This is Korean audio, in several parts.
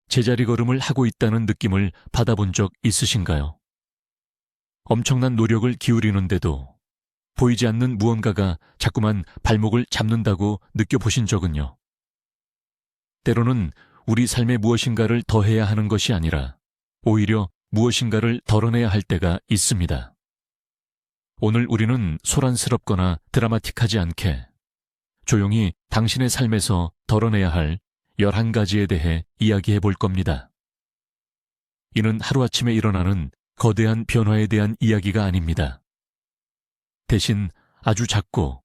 제자리 걸음을 하고 있다는 느낌을 받아본 적 있으신가요? 엄청난 노력을 기울이는데도 보이지 않는 무언가가 자꾸만 발목을 잡는다고 느껴보신 적은요? 때로는 우리 삶에 무엇인가를 더해야 하는 것이 아니라 오히려 무엇인가를 덜어내야 할 때가 있습니다. 오늘 우리는 소란스럽거나 드라마틱하지 않게 조용히 당신의 삶에서 덜어내야 할 11가지에 대해 이야기해 볼 겁니다. 이는 하루아침에 일어나는 거대한 변화에 대한 이야기가 아닙니다. 대신 아주 작고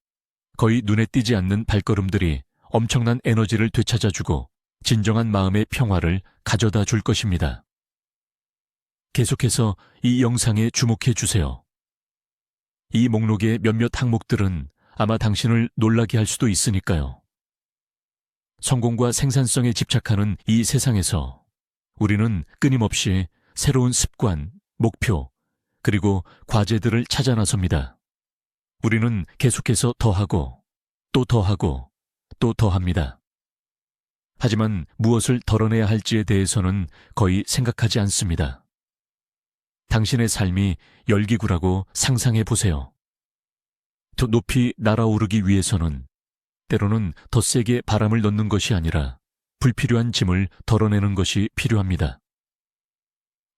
거의 눈에 띄지 않는 발걸음들이 엄청난 에너지를 되찾아주고 진정한 마음의 평화를 가져다 줄 것입니다. 계속해서 이 영상에 주목해 주세요. 이 목록의 몇몇 항목들은 아마 당신을 놀라게 할 수도 있으니까요. 성공과 생산성에 집착하는 이 세상에서 우리는 끊임없이 새로운 습관, 목표, 그리고 과제들을 찾아 나섭니다. 우리는 계속해서 더하고 또 더하고 또 더합니다. 하지만 무엇을 덜어내야 할지에 대해서는 거의 생각하지 않습니다. 당신의 삶이 열기구라고 상상해 보세요. 더 높이 날아오르기 위해서는 때로는 더 세게 바람을 넣는 것이 아니라 불필요한 짐을 덜어내는 것이 필요합니다.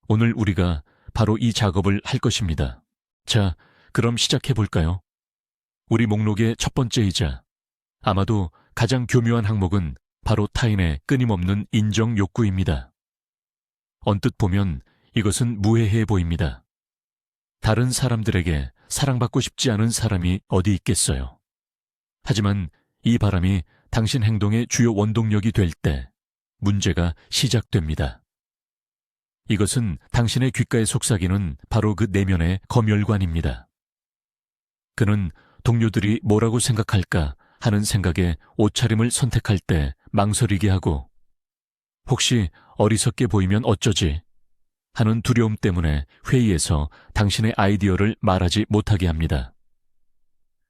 오늘 우리가 바로 이 작업을 할 것입니다. 자, 그럼 시작해 볼까요? 우리 목록의 첫 번째이자 아마도 가장 교묘한 항목은 바로 타인의 끊임없는 인정 욕구입니다. 언뜻 보면 이것은 무해해 보입니다. 다른 사람들에게 사랑받고 싶지 않은 사람이 어디 있겠어요. 하지만 이 바람이 당신 행동의 주요 원동력이 될 때 문제가 시작됩니다. 이것은 당신의 귓가에 속삭이는 바로 그 내면의 검열관입니다. 그는 동료들이 뭐라고 생각할까 하는 생각에 옷차림을 선택할 때 망설이게 하고 혹시 어리석게 보이면 어쩌지 하는 두려움 때문에 회의에서 당신의 아이디어를 말하지 못하게 합니다.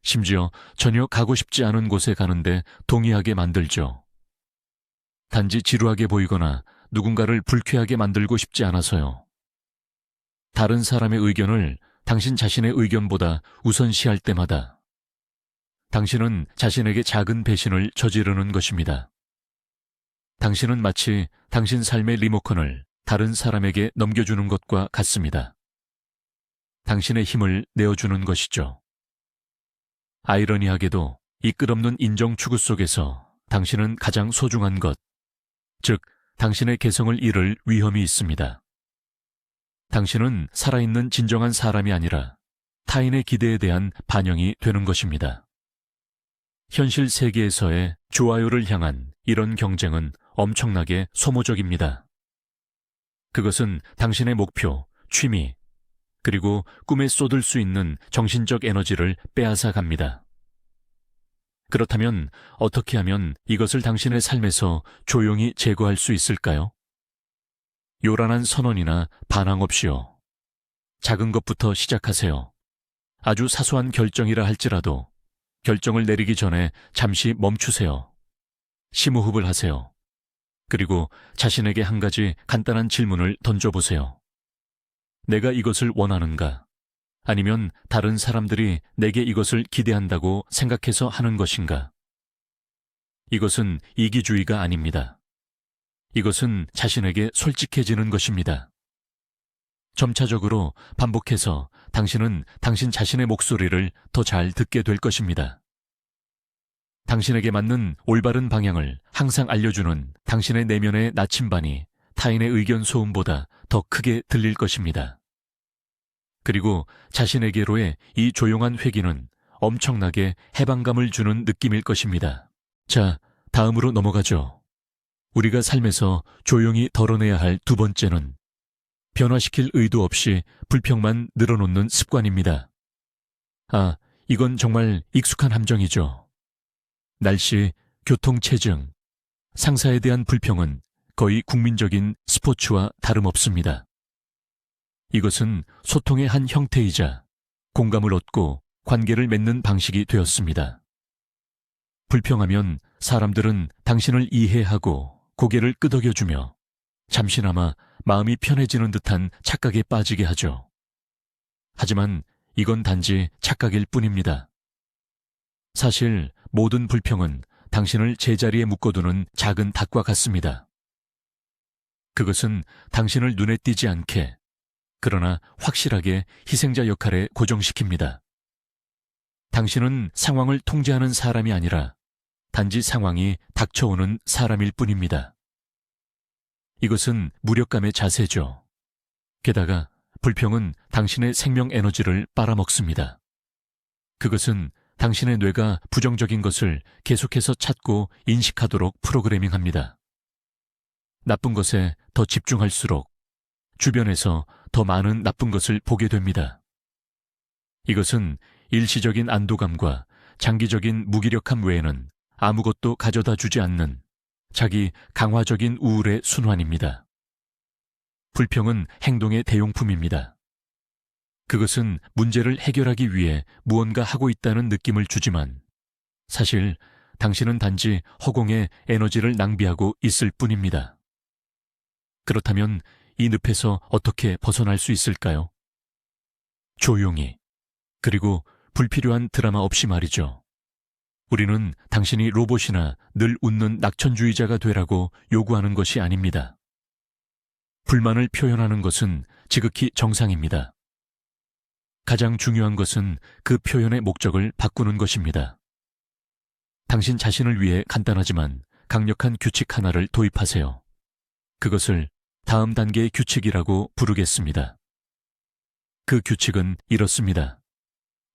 심지어 전혀 가고 싶지 않은 곳에 가는데 동의하게 만들죠. 단지 지루하게 보이거나 누군가를 불쾌하게 만들고 싶지 않아서요. 다른 사람의 의견을 당신 자신의 의견보다 우선시할 때마다 당신은 자신에게 작은 배신을 저지르는 것입니다. 당신은 마치 당신 삶의 리모컨을 다른 사람에게 넘겨주는 것과 같습니다. 당신의 힘을 내어주는 것이죠. 아이러니하게도 이 끝없는 인정 추구 속에서 당신은 가장 소중한 것, 즉 당신의 개성을 잃을 위험이 있습니다. 당신은 살아있는 진정한 사람이 아니라 타인의 기대에 대한 반영이 되는 것입니다. 현실 세계에서의 좋아요를 향한 이런 경쟁은 엄청나게 소모적입니다. 그것은 당신의 목표, 취미, 그리고 꿈에 쏟을 수 있는 정신적 에너지를 빼앗아 갑니다. 그렇다면 어떻게 하면 이것을 당신의 삶에서 조용히 제거할 수 있을까요? 요란한 선언이나 반항 없이요. 작은 것부터 시작하세요. 아주 사소한 결정이라 할지라도 결정을 내리기 전에 잠시 멈추세요. 심호흡을 하세요. 그리고 자신에게 한 가지 간단한 질문을 던져보세요. 내가 이것을 원하는가? 아니면 다른 사람들이 내게 이것을 기대한다고 생각해서 하는 것인가? 이것은 이기주의가 아닙니다. 이것은 자신에게 솔직해지는 것입니다. 점차적으로 반복해서 당신은 당신 자신의 목소리를 더 잘 듣게 될 것입니다. 당신에게 맞는 올바른 방향을 항상 알려주는 당신의 내면의 나침반이 타인의 의견 소음보다 더 크게 들릴 것입니다. 그리고 자신에게로의 이 조용한 회귀는 엄청나게 해방감을 주는 느낌일 것입니다. 자, 다음으로 넘어가죠. 우리가 삶에서 조용히 덜어내야 할 두 번째는 변화시킬 의도 없이 불평만 늘어놓는 습관입니다. 아, 이건 정말 익숙한 함정이죠. 날씨, 교통체증, 상사에 대한 불평은 거의 국민적인 스포츠와 다름없습니다. 이것은 소통의 한 형태이자 공감을 얻고 관계를 맺는 방식이 되었습니다. 불평하면 사람들은 당신을 이해하고 고개를 끄덕여주며 잠시나마 마음이 편해지는 듯한 착각에 빠지게 하죠. 하지만 이건 단지 착각일 뿐입니다. 사실 모든 불평은 당신을 제자리에 묶어두는 작은 닭과 같습니다. 그것은 당신을 눈에 띄지 않게, 그러나 확실하게 희생자 역할에 고정시킵니다. 당신은 상황을 통제하는 사람이 아니라 단지 상황이 닥쳐오는 사람일 뿐입니다. 이것은 무력감의 자세죠. 게다가 불평은 당신의 생명 에너지를 빨아먹습니다. 그것은 당신의 뇌가 부정적인 것을 계속해서 찾고 인식하도록 프로그래밍합니다. 나쁜 것에 더 집중할수록 주변에서 더 많은 나쁜 것을 보게 됩니다. 이것은 일시적인 안도감과 장기적인 무기력함 외에는 아무것도 가져다 주지 않는 자기 강화적인 우울의 순환입니다. 불평은 행동의 대용품입니다. 그것은 문제를 해결하기 위해 무언가 하고 있다는 느낌을 주지만 사실 당신은 단지 허공에 에너지를 낭비하고 있을 뿐입니다. 그렇다면 이 늪에서 어떻게 벗어날 수 있을까요? 조용히, 그리고 불필요한 드라마 없이 말이죠. 우리는 당신이 로봇이나 늘 웃는 낙천주의자가 되라고 요구하는 것이 아닙니다. 불만을 표현하는 것은 지극히 정상입니다. 가장 중요한 것은 그 표현의 목적을 바꾸는 것입니다. 당신 자신을 위해 간단하지만 강력한 규칙 하나를 도입하세요. 그것을 다음 단계의 규칙이라고 부르겠습니다. 그 규칙은 이렇습니다.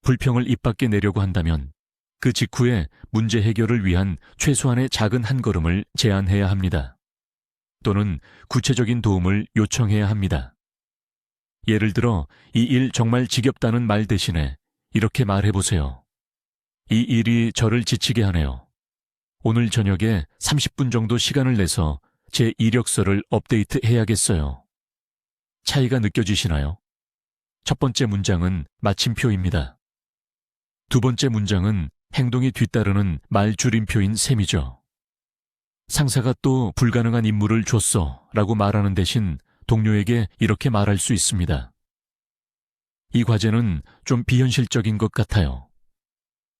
불평을 입 밖에 내려고 한다면 그 직후에 문제 해결을 위한 최소한의 작은 한 걸음을 제안해야 합니다. 또는 구체적인 도움을 요청해야 합니다. 예를 들어 이 일 정말 지겹다는 말 대신에 이렇게 말해보세요. 이 일이 저를 지치게 하네요. 오늘 저녁에 30분 정도 시간을 내서 제 이력서를 업데이트해야겠어요. 차이가 느껴지시나요? 첫 번째 문장은 마침표입니다. 두 번째 문장은 행동이 뒤따르는 말 줄임표인 셈이죠. 상사가 또 불가능한 임무를 줬어 라고 말하는 대신 동료에게 이렇게 말할 수 있습니다. 이 과제는 좀 비현실적인 것 같아요.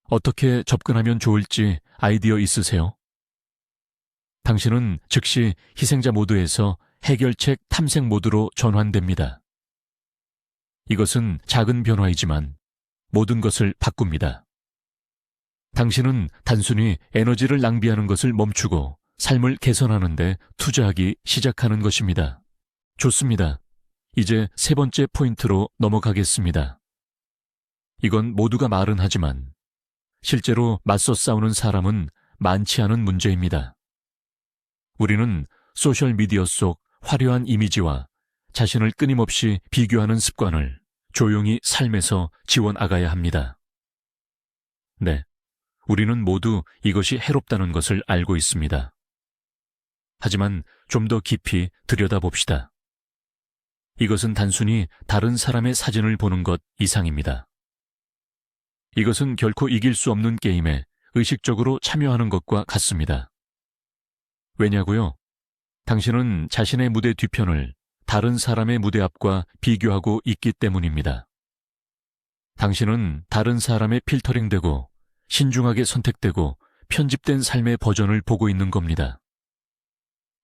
어떻게 접근하면 좋을지 아이디어 있으세요? 당신은 즉시 희생자 모드에서 해결책 탐색 모드로 전환됩니다. 이것은 작은 변화이지만 모든 것을 바꿉니다. 당신은 단순히 에너지를 낭비하는 것을 멈추고 삶을 개선하는 데 투자하기 시작하는 것입니다. 좋습니다. 이제 세 번째 포인트로 넘어가겠습니다. 이건 모두가 말은 하지만 실제로 맞서 싸우는 사람은 많지 않은 문제입니다. 우리는 소셜미디어 속 화려한 이미지와 자신을 끊임없이 비교하는 습관을 조용히 삶에서 지워나가야 합니다. 네, 우리는 모두 이것이 해롭다는 것을 알고 있습니다. 하지만 좀 더 깊이 들여다봅시다. 이것은 단순히 다른 사람의 사진을 보는 것 이상입니다. 이것은 결코 이길 수 없는 게임에 의식적으로 참여하는 것과 같습니다. 왜냐고요? 당신은 자신의 무대 뒤편을 다른 사람의 무대 앞과 비교하고 있기 때문입니다. 당신은 다른 사람의 필터링되고 신중하게 선택되고 편집된 삶의 버전을 보고 있는 겁니다.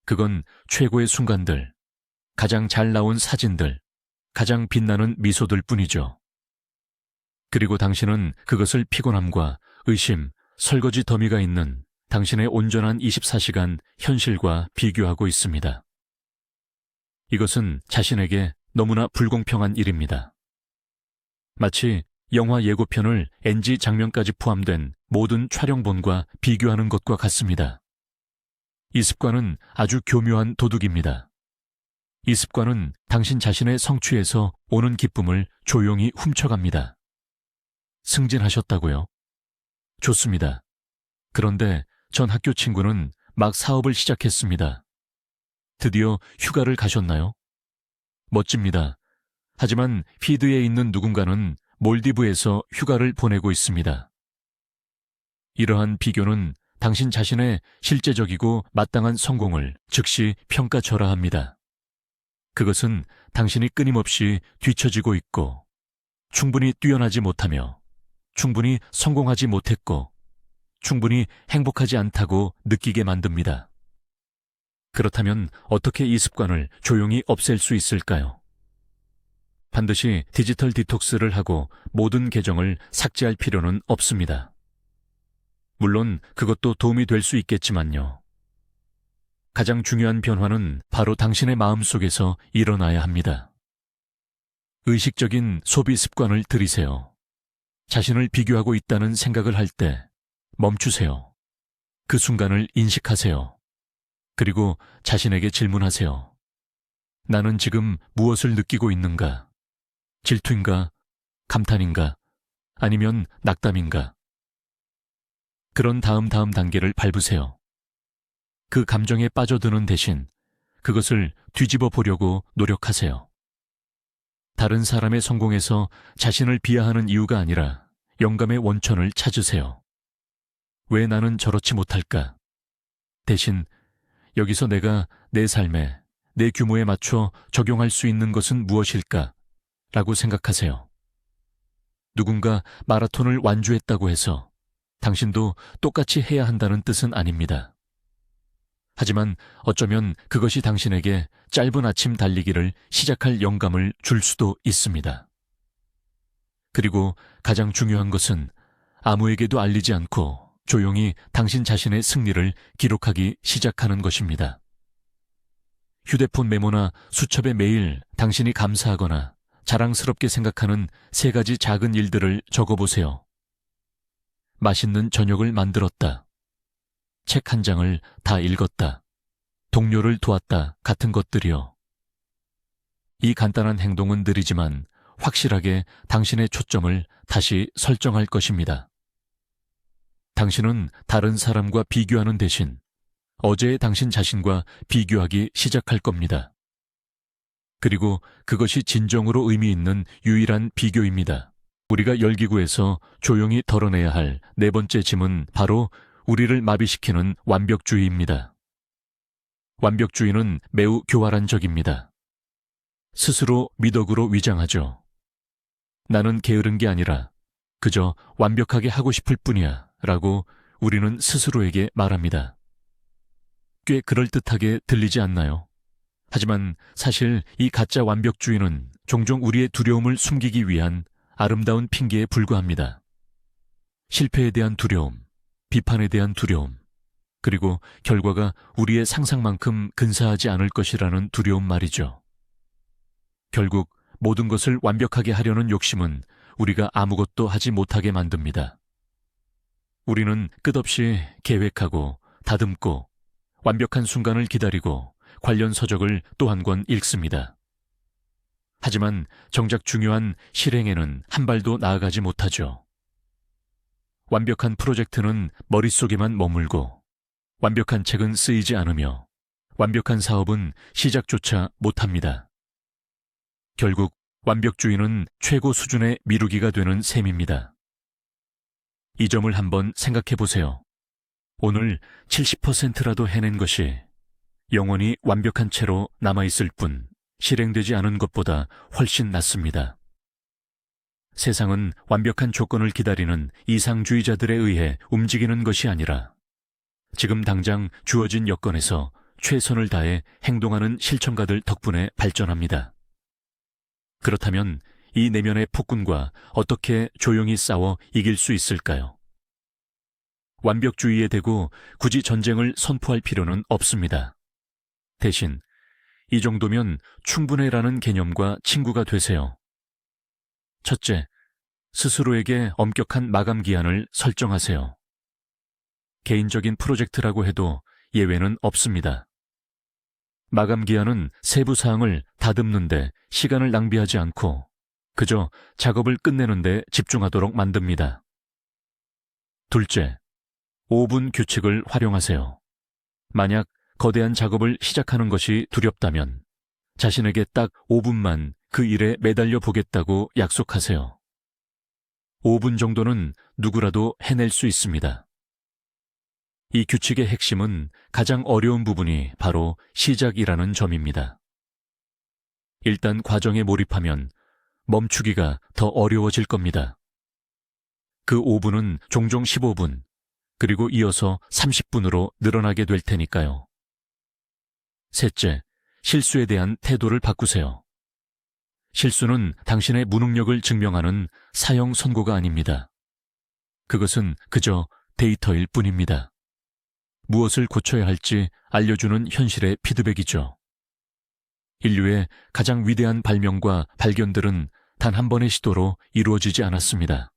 그건 최고의 순간들, 가장 잘 나온 사진들, 가장 빛나는 미소들 뿐이죠. 그리고 당신은 그것을 피곤함과 의심, 설거지 더미가 있는 당신의 온전한 24시간 현실과 비교하고 있습니다. 이것은 자신에게 너무나 불공평한 일입니다. 마치 영화 예고편을 NG 장면까지 포함된 모든 촬영본과 비교하는 것과 같습니다. 이 습관은 아주 교묘한 도둑입니다. 이 습관은 당신 자신의 성취에서 오는 기쁨을 조용히 훔쳐갑니다. 승진하셨다고요? 좋습니다. 그런데 전 학교 친구는 막 사업을 시작했습니다. 드디어 휴가를 가셨나요? 멋집니다. 하지만 피드에 있는 누군가는 몰디브에서 휴가를 보내고 있습니다. 이러한 비교는 당신 자신의 실제적이고 마땅한 성공을 즉시 평가절하합니다. 그것은 당신이 끊임없이 뒤처지고 있고, 충분히 뛰어나지 못하며, 충분히 성공하지 못했고, 충분히 행복하지 않다고 느끼게 만듭니다. 그렇다면 어떻게 이 습관을 조용히 없앨 수 있을까요? 반드시 디지털 디톡스를 하고 모든 계정을 삭제할 필요는 없습니다. 물론 그것도 도움이 될 수 있겠지만요. 가장 중요한 변화는 바로 당신의 마음속에서 일어나야 합니다. 의식적인 소비 습관을 들이세요. 자신을 비교하고 있다는 생각을 할 때 멈추세요. 그 순간을 인식하세요. 그리고 자신에게 질문하세요. 나는 지금 무엇을 느끼고 있는가? 질투인가? 감탄인가? 아니면 낙담인가? 그런 다음 단계를 밟으세요. 그 감정에 빠져드는 대신 그것을 뒤집어 보려고 노력하세요. 다른 사람의 성공에서 자신을 비하하는 이유가 아니라 영감의 원천을 찾으세요. 왜 나는 저렇지 못할까? 대신 여기서 내가 내 삶에, 내 규모에 맞춰 적용할 수 있는 것은 무엇일까? 라고 생각하세요. 누군가 마라톤을 완주했다고 해서 당신도 똑같이 해야 한다는 뜻은 아닙니다. 하지만 어쩌면 그것이 당신에게 짧은 아침 달리기를 시작할 영감을 줄 수도 있습니다. 그리고 가장 중요한 것은 아무에게도 알리지 않고 조용히 당신 자신의 승리를 기록하기 시작하는 것입니다. 휴대폰 메모나 수첩에 매일 당신이 감사하거나 자랑스럽게 생각하는 3가지 작은 일들을 적어보세요. 맛있는 저녁을 만들었다. 책 1장을 다 읽었다. 동료를 도왔다 같은 것들이요. 이 간단한 행동은 느리지만 확실하게 당신의 초점을 다시 설정할 것입니다. 당신은 다른 사람과 비교하는 대신 어제의 당신 자신과 비교하기 시작할 겁니다. 그리고 그것이 진정으로 의미 있는 유일한 비교입니다. 우리가 열기구에서 조용히 덜어내야 할 4번째 짐은 바로 우리를 마비시키는 완벽주의입니다. 완벽주의는 매우 교활한 적입니다. 스스로 미덕으로 위장하죠. 나는 게으른 게 아니라 그저 완벽하게 하고 싶을 뿐이야 라고 우리는 스스로에게 말합니다. 꽤 그럴듯하게 들리지 않나요? 하지만 사실 이 가짜 완벽주의는 종종 우리의 두려움을 숨기기 위한 아름다운 핑계에 불과합니다. 실패에 대한 두려움, 비판에 대한 두려움, 그리고 결과가 우리의 상상만큼 근사하지 않을 것이라는 두려움 말이죠. 결국 모든 것을 완벽하게 하려는 욕심은 우리가 아무것도 하지 못하게 만듭니다. 우리는 끝없이 계획하고 다듬고 완벽한 순간을 기다리고 관련 서적을 또 한 권 읽습니다. 하지만 정작 중요한 실행에는 한 발도 나아가지 못하죠. 완벽한 프로젝트는 머릿속에만 머물고 완벽한 책은 쓰이지 않으며 완벽한 사업은 시작조차 못합니다. 결국 완벽주의는 최고 수준의 미루기가 되는 셈입니다. 이 점을 한번 생각해 보세요. 오늘 70%라도 해낸 것이 영원히 완벽한 채로 남아있을 뿐 실행되지 않은 것보다 훨씬 낫습니다. 세상은 완벽한 조건을 기다리는 이상주의자들에 의해 움직이는 것이 아니라 지금 당장 주어진 여건에서 최선을 다해 행동하는 실천가들 덕분에 발전합니다. 그렇다면 이 내면의 폭군과 어떻게 조용히 싸워 이길 수 있을까요? 완벽주의에 대고 굳이 전쟁을 선포할 필요는 없습니다. 대신 이 정도면 충분해라는 개념과 친구가 되세요. 첫째, 스스로에게 엄격한 마감 기한을 설정하세요. 개인적인 프로젝트라고 해도 예외는 없습니다. 마감 기한은 세부 사항을 다듬는데 시간을 낭비하지 않고 그저 작업을 끝내는 데 집중하도록 만듭니다. 둘째, 5분 규칙을 활용하세요. 만약 거대한 작업을 시작하는 것이 두렵다면 자신에게 딱 5분만 그 일에 매달려 보겠다고 약속하세요. 5분 정도는 누구라도 해낼 수 있습니다. 이 규칙의 핵심은 가장 어려운 부분이 바로 시작이라는 점입니다. 일단 과정에 몰입하면 멈추기가 더 어려워질 겁니다. 그 5분은 종종 15분, 그리고 이어서 30분으로 늘어나게 될 테니까요. 셋째, 실수에 대한 태도를 바꾸세요. 실수는 당신의 무능력을 증명하는 사형 선고가 아닙니다. 그것은 그저 데이터일 뿐입니다. 무엇을 고쳐야 할지 알려주는 현실의 피드백이죠. 인류의 가장 위대한 발명과 발견들은 단 한 번의 시도로 이루어지지 않았습니다.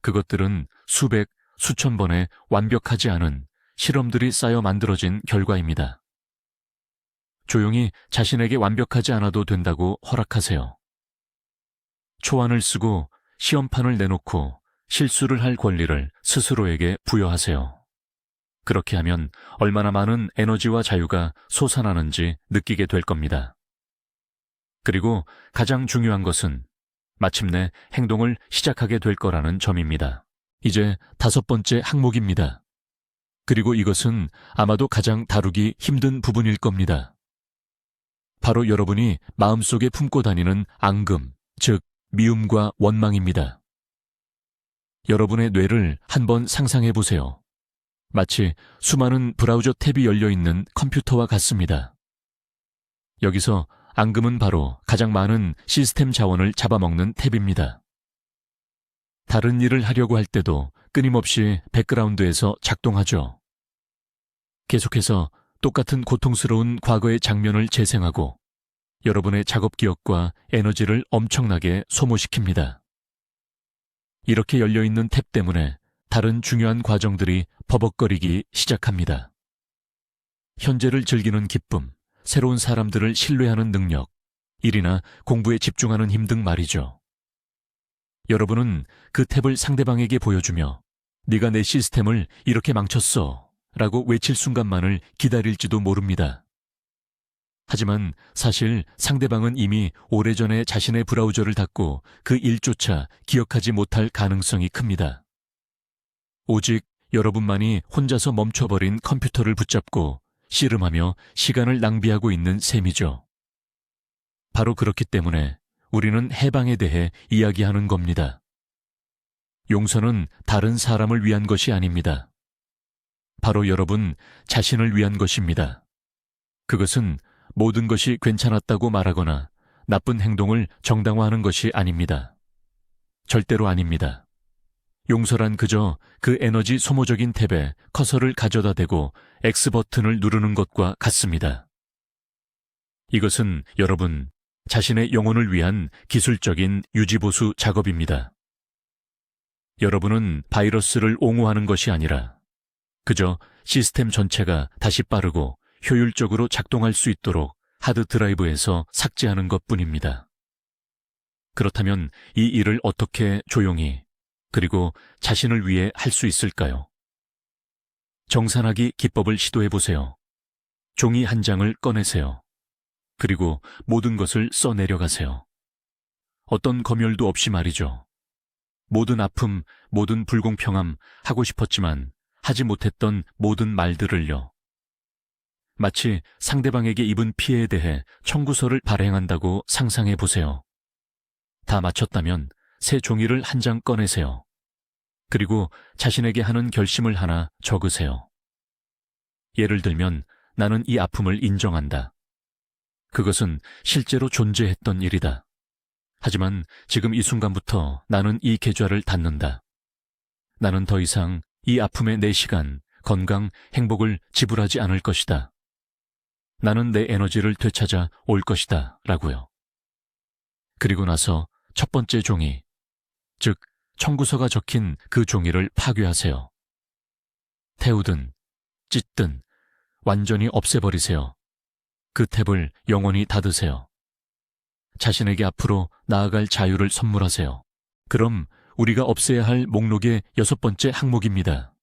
그것들은 수백, 수천 번의 완벽하지 않은 실험들이 쌓여 만들어진 결과입니다. 조용히 자신에게 완벽하지 않아도 된다고 허락하세요. 초안을 쓰고 시험판을 내놓고 실수를 할 권리를 스스로에게 부여하세요. 그렇게 하면 얼마나 많은 에너지와 자유가 솟아나는지 느끼게 될 겁니다. 그리고 가장 중요한 것은 마침내 행동을 시작하게 될 거라는 점입니다. 이제 5번째 항목입니다. 그리고 이것은 아마도 가장 다루기 힘든 부분일 겁니다. 바로 여러분이 마음속에 품고 다니는 앙금, 즉 미움과 원망입니다. 여러분의 뇌를 한번 상상해 보세요. 마치 수많은 브라우저 탭이 열려있는 컴퓨터와 같습니다. 여기서 앙금은 바로 가장 많은 시스템 자원을 잡아먹는 탭입니다. 다른 일을 하려고 할 때도 끊임없이 백그라운드에서 작동하죠. 계속해서 똑같은 고통스러운 과거의 장면을 재생하고 여러분의 작업 기억과 에너지를 엄청나게 소모시킵니다. 이렇게 열려있는 탭 때문에 다른 중요한 과정들이 버벅거리기 시작합니다. 현재를 즐기는 기쁨, 새로운 사람들을 신뢰하는 능력, 일이나 공부에 집중하는 힘 등 말이죠. 여러분은 그 탭을 상대방에게 보여주며 네가 내 시스템을 이렇게 망쳤어 라고 외칠 순간만을 기다릴지도 모릅니다. 하지만 사실 상대방은 이미 오래전에 자신의 브라우저를 닫고 그 일조차 기억하지 못할 가능성이 큽니다. 오직 여러분만이 혼자서 멈춰버린 컴퓨터를 붙잡고 씨름하며 시간을 낭비하고 있는 셈이죠. 바로 그렇기 때문에 우리는 해방에 대해 이야기하는 겁니다. 용서는 다른 사람을 위한 것이 아닙니다. 바로 여러분 자신을 위한 것입니다. 그것은 모든 것이 괜찮았다고 말하거나 나쁜 행동을 정당화하는 것이 아닙니다. 절대로 아닙니다. 용서란 그저 그 에너지 소모적인 탭에 커서를 가져다 대고 X 버튼을 누르는 것과 같습니다. 이것은 여러분 자신의 영혼을 위한 기술적인 유지보수 작업입니다. 여러분은 바이러스를 옹호하는 것이 아니라 그저 시스템 전체가 다시 빠르고 효율적으로 작동할 수 있도록 하드 드라이브에서 삭제하는 것뿐입니다. 그렇다면 이 일을 어떻게 조용히 그리고 자신을 위해 할 수 있을까요? 정산하기 기법을 시도해 보세요. 종이 한 장을 꺼내세요. 그리고 모든 것을 써내려가세요. 어떤 검열도 없이 말이죠. 모든 아픔, 모든 불공평함, 하고 싶었지만 하지 못했던 모든 말들을요. 마치 상대방에게 입은 피해에 대해 청구서를 발행한다고 상상해 보세요. 다 마쳤다면 새 종이를 한 장 꺼내세요. 그리고 자신에게 하는 결심을 하나 적으세요. 예를 들면 나는 이 아픔을 인정한다. 그것은 실제로 존재했던 일이다. 하지만 지금 이 순간부터 나는 이 계좌를 닫는다. 나는 더 이상 이 아픔에 내 시간, 건강, 행복을 지불하지 않을 것이다. 나는 내 에너지를 되찾아 올 것이다. 라고요. 그리고 나서 첫 번째 종이, 즉 청구서가 적힌 그 종이를 파괴하세요. 태우든 찢든 완전히 없애버리세요. 그 탭을 영원히 닫으세요. 자신에게 앞으로 나아갈 자유를 선물하세요. 그럼 우리가 없애야 할 목록의 6번째 항목입니다.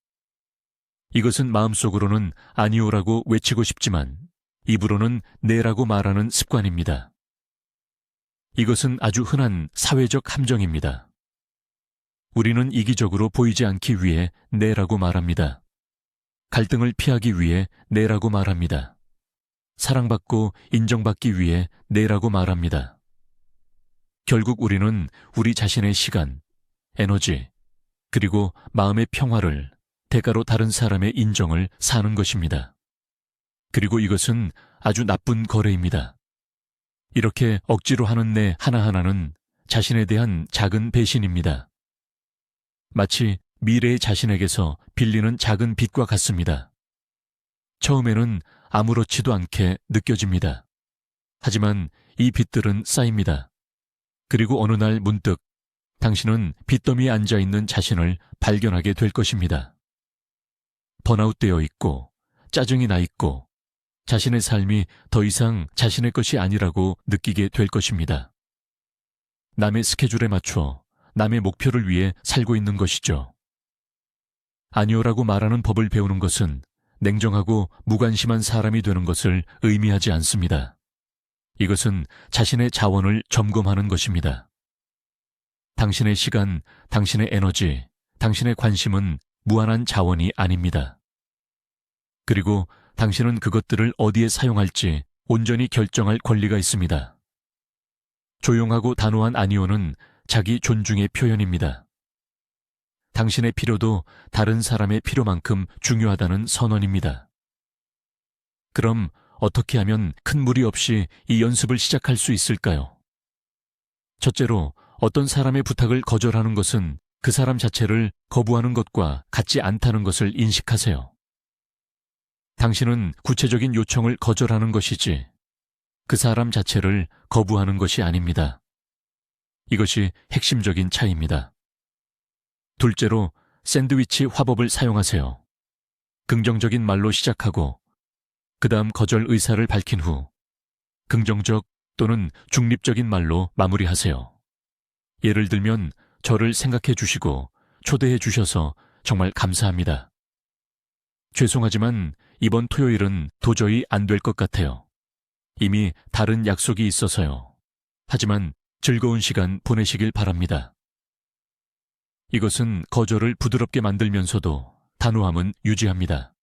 이것은 마음속으로는 아니오라고 외치고 싶지만 입으로는 네라고 말하는 습관입니다. 이것은 아주 흔한 사회적 함정입니다. 우리는 이기적으로 보이지 않기 위해 네라고 말합니다. 갈등을 피하기 위해 네라고 말합니다. 사랑받고 인정받기 위해 내라고 말합니다. 결국 우리는 우리 자신의 시간, 에너지, 그리고 마음의 평화를 대가로 다른 사람의 인정을 사는 것입니다. 그리고 이것은 아주 나쁜 거래입니다. 이렇게 억지로 하는 내 하나하나는 자신에 대한 작은 배신입니다. 마치 미래의 자신에게서 빌리는 작은 빚과 같습니다. 처음에는 아무렇지도 않게 느껴집니다. 하지만 이 빚들은 쌓입니다. 그리고 어느 날 문득 당신은 빚더미에 앉아있는 자신을 발견하게 될 것입니다. 번아웃되어 있고 짜증이 나 있고 자신의 삶이 더 이상 자신의 것이 아니라고 느끼게 될 것입니다. 남의 스케줄에 맞춰 남의 목표를 위해 살고 있는 것이죠. 아니오라고 말하는 법을 배우는 것은 냉정하고 무관심한 사람이 되는 것을 의미하지 않습니다. 이것은 자신의 자원을 점검하는 것입니다. 당신의 시간, 당신의 에너지, 당신의 관심은 무한한 자원이 아닙니다. 그리고 당신은 그것들을 어디에 사용할지 온전히 결정할 권리가 있습니다. 조용하고 단호한 아니오는 자기 존중의 표현입니다. 당신의 필요도 다른 사람의 필요만큼 중요하다는 선언입니다. 그럼 어떻게 하면 큰 무리 없이 이 연습을 시작할 수 있을까요? 첫째로, 어떤 사람의 부탁을 거절하는 것은 그 사람 자체를 거부하는 것과 같지 않다는 것을 인식하세요. 당신은 구체적인 요청을 거절하는 것이지 그 사람 자체를 거부하는 것이 아닙니다. 이것이 핵심적인 차이입니다. 둘째로, 샌드위치 화법을 사용하세요. 긍정적인 말로 시작하고 그 다음 거절 의사를 밝힌 후 긍정적 또는 중립적인 말로 마무리하세요. 예를 들면 저를 생각해 주시고 초대해 주셔서 정말 감사합니다. 죄송하지만 이번 토요일은 도저히 안 될 것 같아요. 이미 다른 약속이 있어서요. 하지만 즐거운 시간 보내시길 바랍니다. 이것은 거절을 부드럽게 만들면서도 단호함은 유지합니다.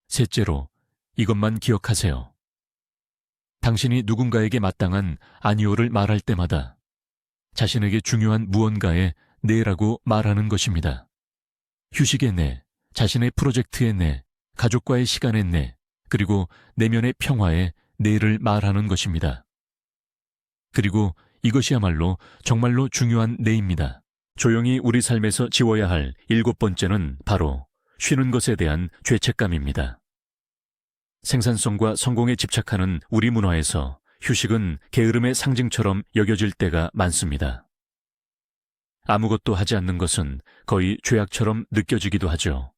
셋째로, 이것만 기억하세요. 당신이 누군가에게 마땅한 아니오를 말할 때마다 자신에게 중요한 무언가에 네라고 말하는 것입니다. 휴식의 네, 자신의 프로젝트의 네, 가족과의 시간의 네, 그리고 내면의 평화에 네를 말하는 것입니다. 그리고 이것이야말로 정말로 중요한 네입니다. 조용히 우리 삶에서 지워야 할 7번째는 바로 쉬는 것에 대한 죄책감입니다. 생산성과 성공에 집착하는 우리 문화에서 휴식은 게으름의 상징처럼 여겨질 때가 많습니다. 아무것도 하지 않는 것은 거의 죄악처럼 느껴지기도 하죠.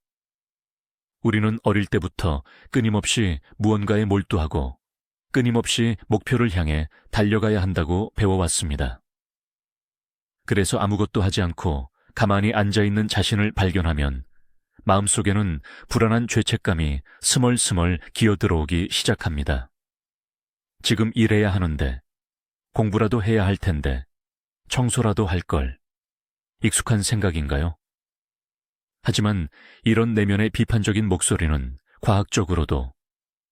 우리는 어릴 때부터 끊임없이 무언가에 몰두하고 끊임없이 목표를 향해 달려가야 한다고 배워왔습니다. 그래서 아무것도 하지 않고 가만히 앉아있는 자신을 발견하면 마음속에는 불안한 죄책감이 스멀스멀 기어들어오기 시작합니다. 지금 일해야 하는데, 공부라도 해야 할 텐데, 청소라도 할 걸. 익숙한 생각인가요? 하지만 이런 내면의 비판적인 목소리는 과학적으로도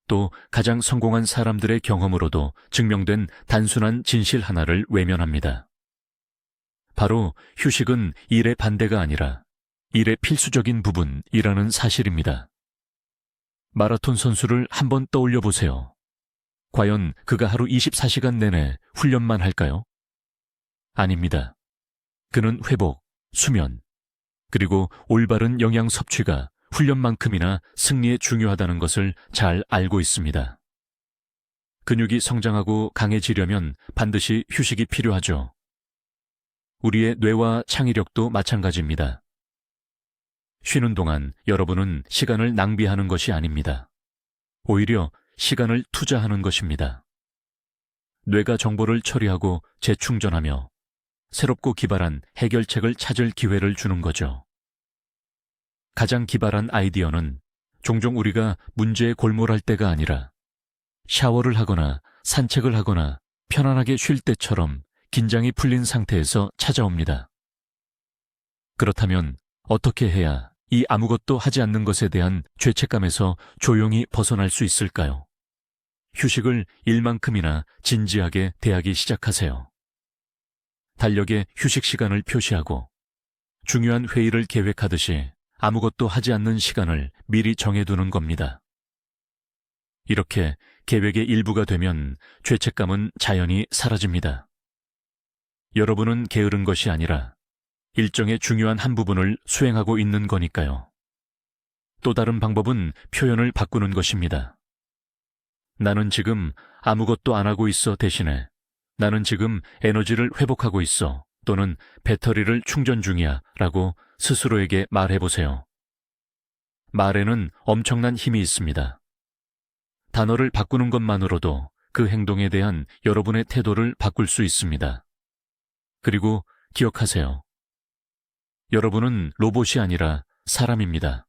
또 가장 성공한 사람들의 경험으로도 증명된 단순한 진실 하나를 외면합니다. 바로 휴식은 일의 반대가 아니라 일의 필수적인 부분이라는 사실입니다. 마라톤 선수를 한번 떠올려 보세요. 과연 그가 하루 24시간 내내 훈련만 할까요? 아닙니다. 그는 회복, 수면, 그리고 올바른 영양 섭취가 훈련만큼이나 승리에 중요하다는 것을 잘 알고 있습니다. 근육이 성장하고 강해지려면 반드시 휴식이 필요하죠. 우리의 뇌와 창의력도 마찬가지입니다. 쉬는 동안 여러분은 시간을 낭비하는 것이 아닙니다. 오히려 시간을 투자하는 것입니다. 뇌가 정보를 처리하고 재충전하며 새롭고 기발한 해결책을 찾을 기회를 주는 거죠. 가장 기발한 아이디어는 종종 우리가 문제에 골몰할 때가 아니라 샤워를 하거나 산책을 하거나 편안하게 쉴 때처럼 긴장이 풀린 상태에서 찾아옵니다. 그렇다면 어떻게 해야 이 아무것도 하지 않는 것에 대한 죄책감에서 조용히 벗어날 수 있을까요? 휴식을 일만큼이나 진지하게 대하기 시작하세요. 달력에 휴식 시간을 표시하고 중요한 회의를 계획하듯이 아무것도 하지 않는 시간을 미리 정해두는 겁니다. 이렇게 계획의 일부가 되면 죄책감은 자연히 사라집니다. 여러분은 게으른 것이 아니라 일정의 중요한 한 부분을 수행하고 있는 거니까요. 또 다른 방법은 표현을 바꾸는 것입니다. 나는 지금 아무것도 안 하고 있어 대신에 나는 지금 에너지를 회복하고 있어 또는 배터리를 충전 중이야 라고 스스로에게 말해보세요. 말에는 엄청난 힘이 있습니다. 단어를 바꾸는 것만으로도 그 행동에 대한 여러분의 태도를 바꿀 수 있습니다. 그리고 기억하세요. 여러분은 로봇이 아니라 사람입니다.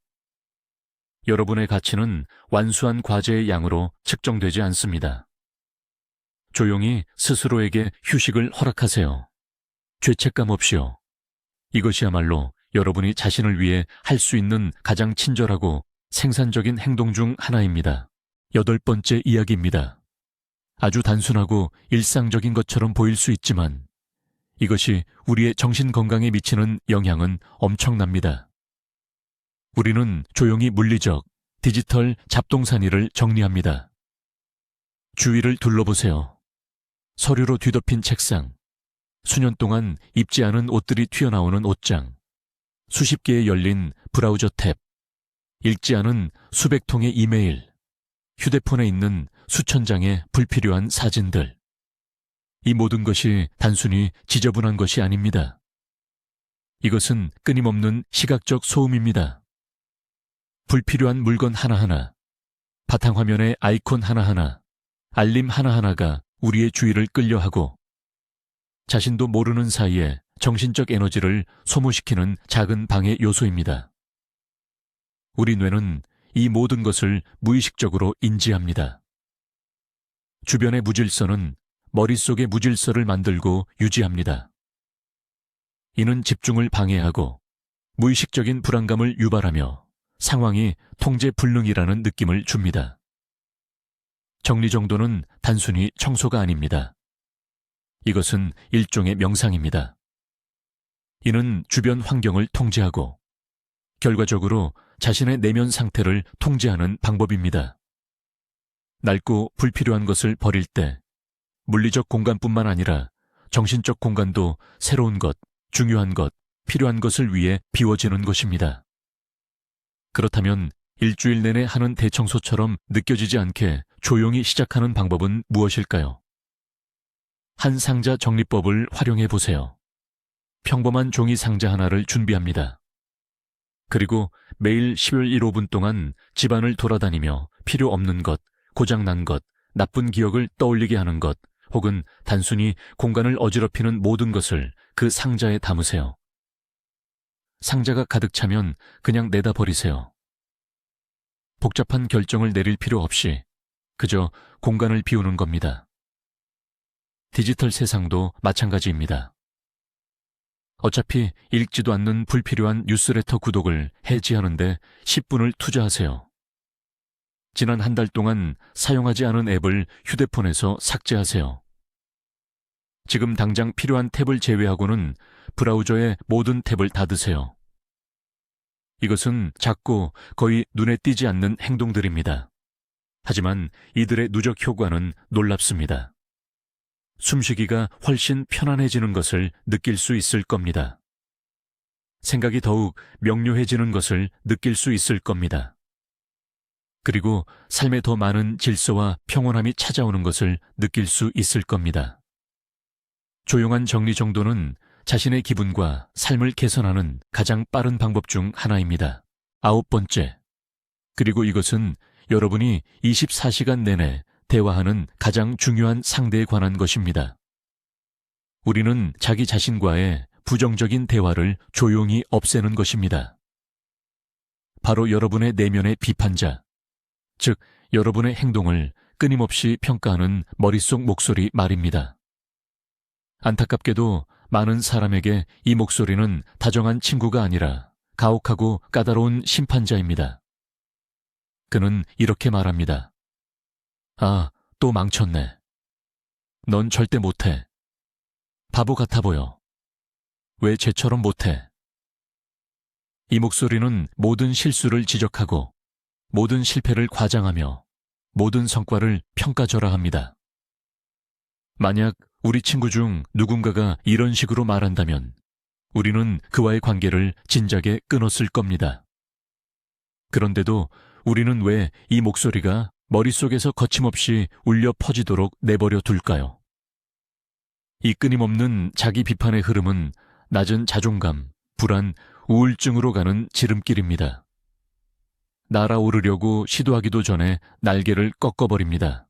여러분의 가치는 완수한 과제의 양으로 측정되지 않습니다. 조용히 스스로에게 휴식을 허락하세요. 죄책감 없이요. 이것이야말로 여러분이 자신을 위해 할 수 있는 가장 친절하고 생산적인 행동 중 하나입니다. 8번째 이야기입니다. 아주 단순하고 일상적인 것처럼 보일 수 있지만 이것이 우리의 정신 건강에 미치는 영향은 엄청납니다. 우리는 조용히 물리적, 디지털 잡동사니를 정리합니다. 주위를 둘러보세요. 서류로 뒤덮인 책상, 수년 동안 입지 않은 옷들이 튀어나오는 옷장, 수십 개의 열린 브라우저 탭, 읽지 않은 수백 통의 이메일, 휴대폰에 있는 수천 장의 불필요한 사진들. 이 모든 것이 단순히 지저분한 것이 아닙니다. 이것은 끊임없는 시각적 소음입니다. 불필요한 물건 하나하나, 바탕화면의 아이콘 하나하나, 알림 하나하나가 우리의 주의를 끌려하고 자신도 모르는 사이에 정신적 에너지를 소모시키는 작은 방해 요소입니다. 우리 뇌는 이 모든 것을 무의식적으로 인지합니다. 주변의 무질서는 머릿속의 무질서를 만들고 유지합니다. 이는 집중을 방해하고 무의식적인 불안감을 유발하며 상황이 통제 불능이라는 느낌을 줍니다. 정리정돈은 단순히 청소가 아닙니다. 이것은 일종의 명상입니다. 이는 주변 환경을 통제하고 결과적으로 자신의 내면 상태를 통제하는 방법입니다. 낡고 불필요한 것을 버릴 때 물리적 공간뿐만 아니라 정신적 공간도 새로운 것, 중요한 것, 필요한 것을 위해 비워지는 것입니다. 그렇다면 일주일 내내 하는 대청소처럼 느껴지지 않게 조용히 시작하는 방법은 무엇일까요? 한 상자 정리법을 활용해 보세요. 평범한 종이 상자 하나를 준비합니다. 그리고 매일 10일 1호분 동안 집안을 돌아다니며 필요 없는 것, 고장난 것, 나쁜 기억을 떠올리게 하는 것, 혹은 단순히 공간을 어지럽히는 모든 것을 그 상자에 담으세요. 상자가 가득 차면 그냥 내다 버리세요. 복잡한 결정을 내릴 필요 없이 그저 공간을 비우는 겁니다. 디지털 세상도 마찬가지입니다. 어차피 읽지도 않는 불필요한 뉴스레터 구독을 해지하는데 10분을 투자하세요. 지난 한 달 동안 사용하지 않은 앱을 휴대폰에서 삭제하세요. 지금 당장 필요한 탭을 제외하고는 브라우저의 모든 탭을 닫으세요. 이것은 작고 거의 눈에 띄지 않는 행동들입니다. 하지만 이들의 누적 효과는 놀랍습니다. 숨쉬기가 훨씬 편안해지는 것을 느낄 수 있을 겁니다. 생각이 더욱 명료해지는 것을 느낄 수 있을 겁니다. 그리고 삶에 더 많은 질서와 평온함이 찾아오는 것을 느낄 수 있을 겁니다. 조용한 정리정돈은 자신의 기분과 삶을 개선하는 가장 빠른 방법 중 하나입니다. 9번째. 그리고 이것은 여러분이 24시간 내내 대화하는 가장 중요한 상대에 관한 것입니다. 우리는 자기 자신과의 부정적인 대화를 조용히 없애는 것입니다. 바로 여러분의 내면의 비판자, 즉 여러분의 행동을 끊임없이 평가하는 머릿속 목소리 말입니다. 안타깝게도 많은 사람에게 이 목소리는 다정한 친구가 아니라 가혹하고 까다로운 심판자입니다. 그는 이렇게 말합니다. 아, 또 망쳤네. 넌 절대 못해. 바보 같아 보여. 왜 쟤처럼 못해? 이 목소리는 모든 실수를 지적하고 모든 실패를 과장하며 모든 성과를 평가절하합니다. 만약 우리 친구 중 누군가가 이런 식으로 말한다면 우리는 그와의 관계를 진작에 끊었을 겁니다. 그런데도 우리는 왜 이 목소리가 머릿속에서 거침없이 울려 퍼지도록 내버려 둘까요? 이 끊임없는 자기 비판의 흐름은 낮은 자존감, 불안, 우울증으로 가는 지름길입니다. 날아오르려고 시도하기도 전에 날개를 꺾어버립니다.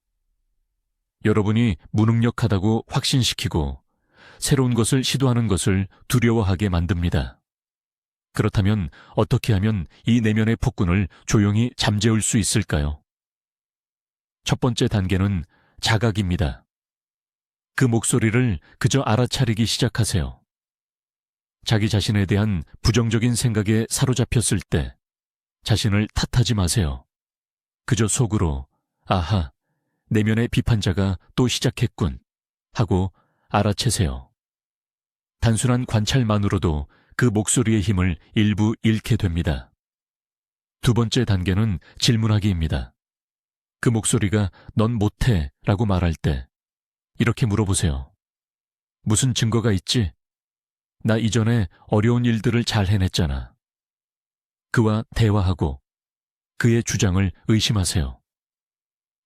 여러분이 무능력하다고 확신시키고 새로운 것을 시도하는 것을 두려워하게 만듭니다. 그렇다면 어떻게 하면 이 내면의 폭군을 조용히 잠재울 수 있을까요? 첫 번째 단계는 자각입니다. 그 목소리를 그저 알아차리기 시작하세요. 자기 자신에 대한 부정적인 생각에 사로잡혔을 때 자신을 탓하지 마세요. 그저 속으로 아하, 내면의 비판자가 또 시작했군 하고 알아채세요. 단순한 관찰만으로도 그 목소리의 힘을 일부 잃게 됩니다. 두 번째 단계는 질문하기입니다. 그 목소리가 넌 못해 라고 말할 때 이렇게 물어보세요. 무슨 증거가 있지? 나 이전에 어려운 일들을 잘 해냈잖아. 그와 대화하고 그의 주장을 의심하세요.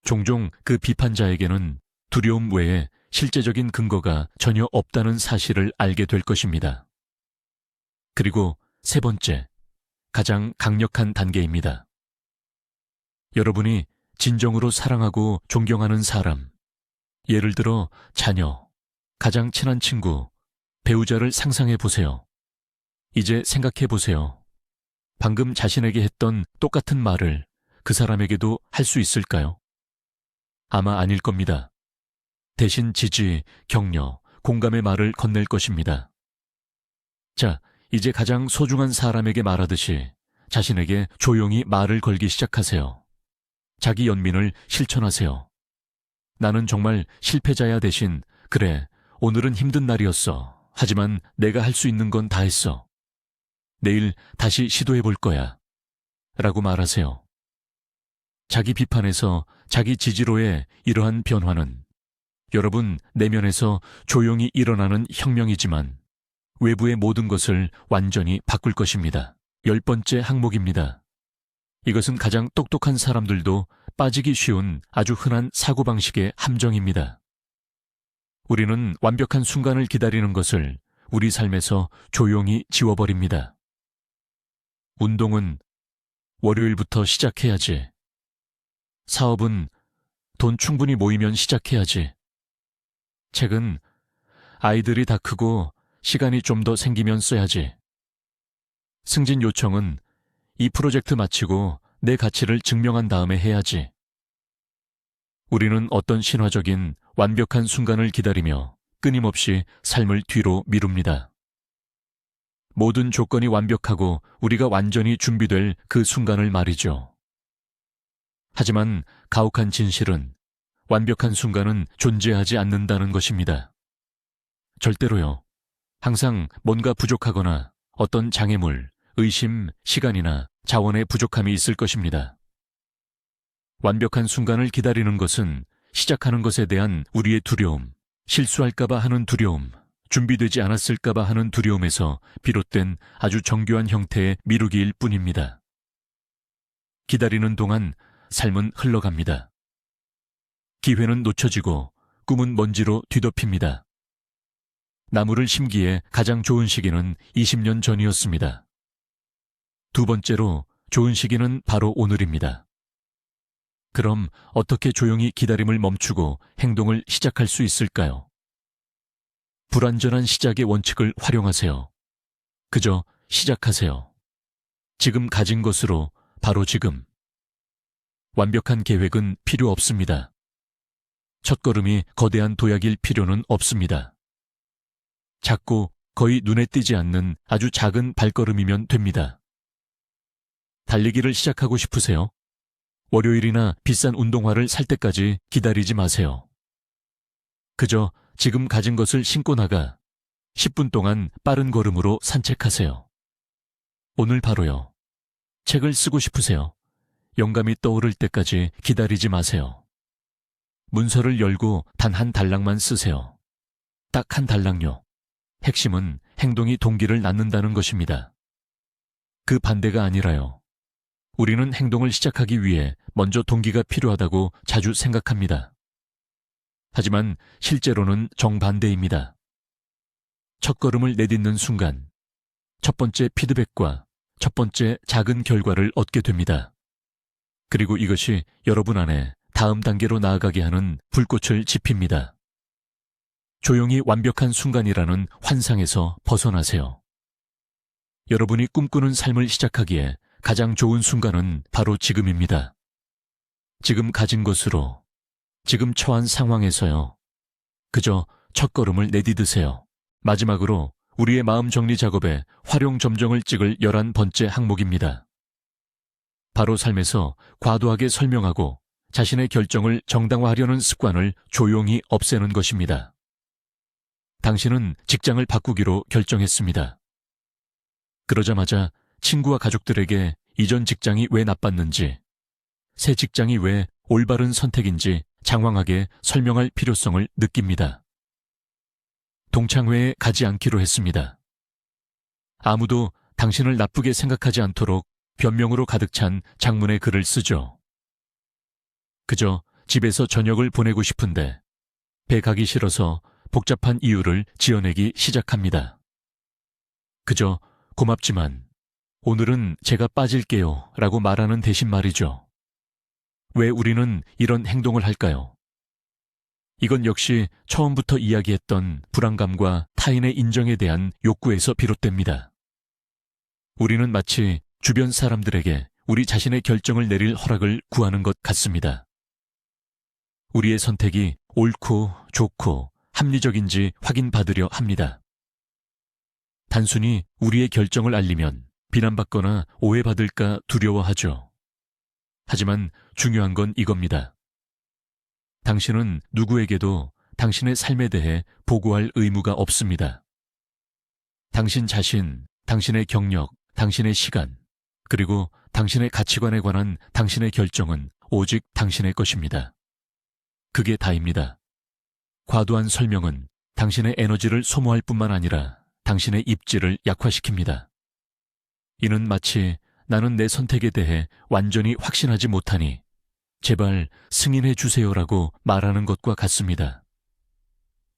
종종 그 비판자에게는 두려움 외에 실제적인 근거가 전혀 없다는 사실을 알게 될 것입니다. 그리고 세 번째, 가장 강력한 단계입니다. 여러분이 진정으로 사랑하고 존경하는 사람, 예를 들어 자녀, 가장 친한 친구, 배우자를 상상해 보세요. 이제 생각해 보세요. 방금 자신에게 했던 똑같은 말을 그 사람에게도 할 수 있을까요? 아마 아닐 겁니다. 대신 지지, 격려, 공감의 말을 건넬 것입니다. 자, 이제 가장 소중한 사람에게 말하듯이 자신에게 조용히 말을 걸기 시작하세요. 자기 연민을 실천하세요. 나는 정말 실패자야 대신 그래, 오늘은 힘든 날이었어. 하지만 내가 할 수 있는 건 다 했어. 내일 다시 시도해 볼 거야. 라고 말하세요. 자기 비판에서 자기 지지로의 이러한 변화는 여러분 내면에서 조용히 일어나는 혁명이지만 외부의 모든 것을 완전히 바꿀 것입니다. 10번째 항목입니다. 이것은 가장 똑똑한 사람들도 빠지기 쉬운 아주 흔한 사고방식의 함정입니다. 우리는 완벽한 순간을 기다리는 것을 우리 삶에서 조용히 지워버립니다. 운동은 월요일부터 시작해야지. 사업은 돈 충분히 모이면 시작해야지. 책은 아이들이 다 크고 시간이 좀 더 생기면 써야지. 승진 요청은 이 프로젝트 마치고 내 가치를 증명한 다음에 해야지. 우리는 어떤 신화적인 완벽한 순간을 기다리며 끊임없이 삶을 뒤로 미룹니다. 모든 조건이 완벽하고 우리가 완전히 준비될 그 순간을 말이죠. 하지만 가혹한 진실은 완벽한 순간은 존재하지 않는다는 것입니다. 절대로요. 항상 뭔가 부족하거나 어떤 장애물, 의심, 시간이나 자원의 부족함이 있을 것입니다. 완벽한 순간을 기다리는 것은 시작하는 것에 대한 우리의 두려움, 실수할까봐 하는 두려움, 준비되지 않았을까봐 하는 두려움에서 비롯된 아주 정교한 형태의 미루기일 뿐입니다. 기다리는 동안 삶은 흘러갑니다. 기회는 놓쳐지고 꿈은 먼지로 뒤덮입니다. 나무를 심기에 가장 좋은 시기는 20년 전이었습니다. 두 번째로 좋은 시기는 바로 오늘입니다. 그럼 어떻게 조용히 기다림을 멈추고 행동을 시작할 수 있을까요? 불완전한 시작의 원칙을 활용하세요. 그저 시작하세요. 지금 가진 것으로 바로 지금. 완벽한 계획은 필요 없습니다. 첫걸음이 거대한 도약일 필요는 없습니다. 작고 거의 눈에 띄지 않는 아주 작은 발걸음이면 됩니다. 달리기를 시작하고 싶으세요? 월요일이나 비싼 운동화를 살 때까지 기다리지 마세요. 그저 지금 가진 것을 신고 나가 10분 동안 빠른 걸음으로 산책하세요. 오늘 바로요. 책을 쓰고 싶으세요. 영감이 떠오를 때까지 기다리지 마세요. 문서를 열고 단 한 달락만 쓰세요. 딱 한 달락요. 핵심은 행동이 동기를 낳는다는 것입니다. 그 반대가 아니라요. 우리는 행동을 시작하기 위해 먼저 동기가 필요하다고 자주 생각합니다. 하지만 실제로는 정반대입니다. 첫걸음을 내딛는 순간 첫 번째 피드백과 첫 번째 작은 결과를 얻게 됩니다. 그리고 이것이 여러분 안에 다음 단계로 나아가게 하는 불꽃을 지핍니다. 조용히 완벽한 순간이라는 환상에서 벗어나세요. 여러분이 꿈꾸는 삶을 시작하기에 가장 좋은 순간은 바로 지금입니다. 지금 가진 것으로, 지금 처한 상황에서요. 그저 첫걸음을 내디드세요. 마지막으로 우리의 마음 정리 작업에 활용 점정을 찍을 11번째 항목입니다. 바로 삶에서 과도하게 설명하고 자신의 결정을 정당화하려는 습관을 조용히 없애는 것입니다. 당신은 직장을 바꾸기로 결정했습니다. 그러자마자 친구와 가족들에게 이전 직장이 왜 나빴는지, 새 직장이 왜 올바른 선택인지 장황하게 설명할 필요성을 느낍니다. 동창회에 가지 않기로 했습니다. 아무도 당신을 나쁘게 생각하지 않도록 변명으로 가득 찬 장문의 글을 쓰죠. 그저 집에서 저녁을 보내고 싶은데 배 가기 싫어서 복잡한 이유를 지어내기 시작합니다. 그저 고맙지만 오늘은 제가 빠질게요 라고 말하는 대신 말이죠. 왜 우리는 이런 행동을 할까요? 이건 역시 처음부터 이야기했던 불안감과 타인의 인정에 대한 욕구에서 비롯됩니다. 우리는 마치 주변 사람들에게 우리 자신의 결정을 내릴 허락을 구하는 것 같습니다. 우리의 선택이 옳고 좋고 합리적인지 확인받으려 합니다. 단순히 우리의 결정을 알리면 비난받거나 오해받을까 두려워하죠. 하지만 중요한 건 이겁니다. 당신은 누구에게도 당신의 삶에 대해 보고할 의무가 없습니다. 당신 자신, 당신의 경력, 당신의 시간, 그리고 당신의 가치관에 관한 당신의 결정은 오직 당신의 것입니다. 그게 다입니다. 과도한 설명은 당신의 에너지를 소모할 뿐만 아니라 당신의 입지를 약화시킵니다. 이는 마치 나는 내 선택에 대해 완전히 확신하지 못하니 제발 승인해 주세요라고 말하는 것과 같습니다.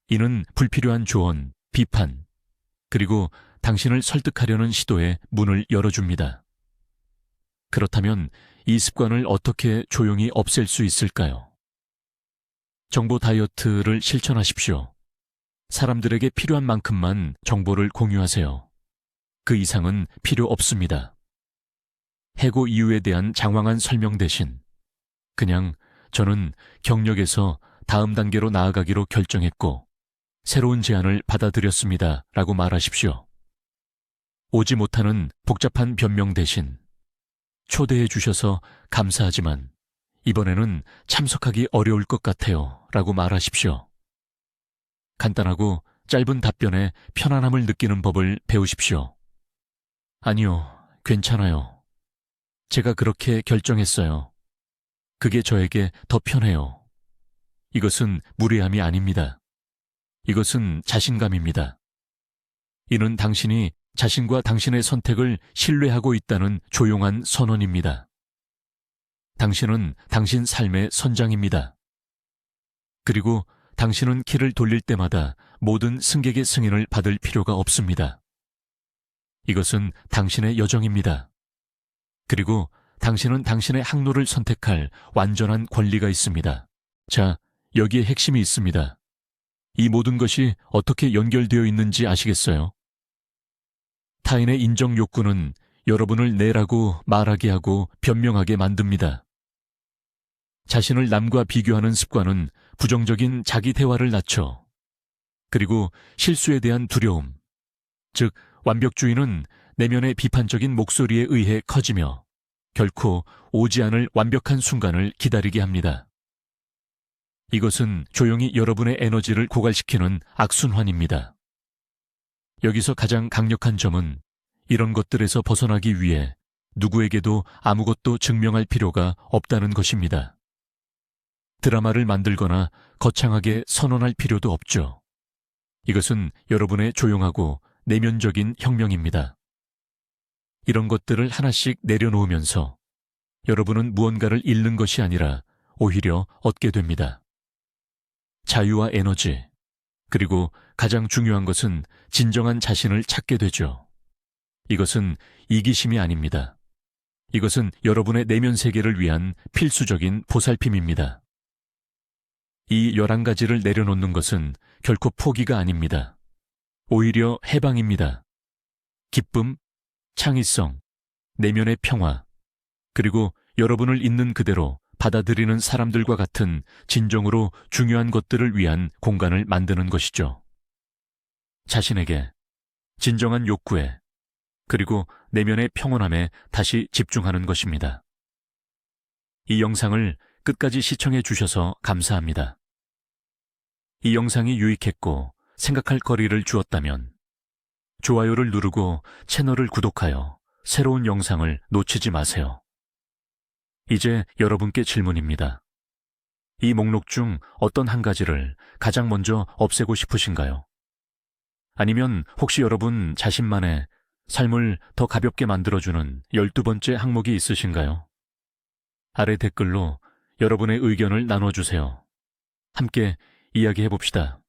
이는 불필요한 조언, 비판, 그리고 당신을 설득하려는 시도에 문을 열어줍니다. 그렇다면 이 습관을 어떻게 조용히 없앨 수 있을까요? 정보 다이어트를 실천하십시오. 사람들에게 필요한 만큼만 정보를 공유하세요. 그 이상은 필요 없습니다. 해고 이유에 대한 장황한 설명 대신 그냥 저는 경력에서 다음 단계로 나아가기로 결정했고 새로운 제안을 받아들였습니다 라고 말하십시오. 오지 못하는 복잡한 변명 대신 초대해 주셔서 감사하지만 이번에는 참석하기 어려울 것 같아요 라고 말하십시오. 간단하고 짧은 답변에 편안함을 느끼는 법을 배우십시오. 아니요, 괜찮아요. 제가 그렇게 결정했어요. 그게 저에게 더 편해요. 이것은 무례함이 아닙니다. 이것은 자신감입니다. 이는 당신이 자신과 당신의 선택을 신뢰하고 있다는 조용한 선언입니다. 당신은 당신 삶의 선장입니다. 그리고 당신은 키를 돌릴 때마다 모든 승객의 승인을 받을 필요가 없습니다. 이것은 당신의 여정입니다. 그리고 당신은 당신의 항로를 선택할 완전한 권리가 있습니다. 자, 여기에 핵심이 있습니다. 이 모든 것이 어떻게 연결되어 있는지 아시겠어요? 타인의 인정 욕구는 여러분을 내라고 말하게 하고 변명하게 만듭니다. 자신을 남과 비교하는 습관은 부정적인 자기 대화를 낮춰. 그리고 실수에 대한 두려움, 즉 완벽주의는 내면의 비판적인 목소리에 의해 커지며 결코 오지 않을 완벽한 순간을 기다리게 합니다. 이것은 조용히 여러분의 에너지를 고갈시키는 악순환입니다. 여기서 가장 강력한 점은 이런 것들에서 벗어나기 위해 누구에게도 아무것도 증명할 필요가 없다는 것입니다. 드라마를 만들거나 거창하게 선언할 필요도 없죠. 이것은 여러분의 조용하고 내면적인 혁명입니다. 이런 것들을 하나씩 내려놓으면서 여러분은 무언가를 잃는 것이 아니라 오히려 얻게 됩니다. 자유와 에너지, 그리고 가장 중요한 것은 진정한 자신을 찾게 되죠. 이것은 이기심이 아닙니다. 이것은 여러분의 내면 세계를 위한 필수적인 보살핌입니다. 이 11가지를 내려놓는 것은 결코 포기가 아닙니다. 오히려 해방입니다. 기쁨, 창의성, 내면의 평화, 그리고 여러분을 있는 그대로 받아들이는 사람들과 같은 진정으로 중요한 것들을 위한 공간을 만드는 것이죠. 자신에게, 진정한 욕구에, 그리고 내면의 평온함에 다시 집중하는 것입니다. 이 영상을 끝까지 시청해 주셔서 감사합니다. 이 영상이 유익했고 생각할 거리를 주었다면 좋아요를 누르고 채널을 구독하여 새로운 영상을 놓치지 마세요. 이제 여러분께 질문입니다. 이 목록 중 어떤 한 가지를 가장 먼저 없애고 싶으신가요? 아니면 혹시 여러분 자신만의 삶을 더 가볍게 만들어주는 12번째 항목이 있으신가요? 아래 댓글로 여러분의 의견을 나눠주세요. 함께 이야기해봅시다.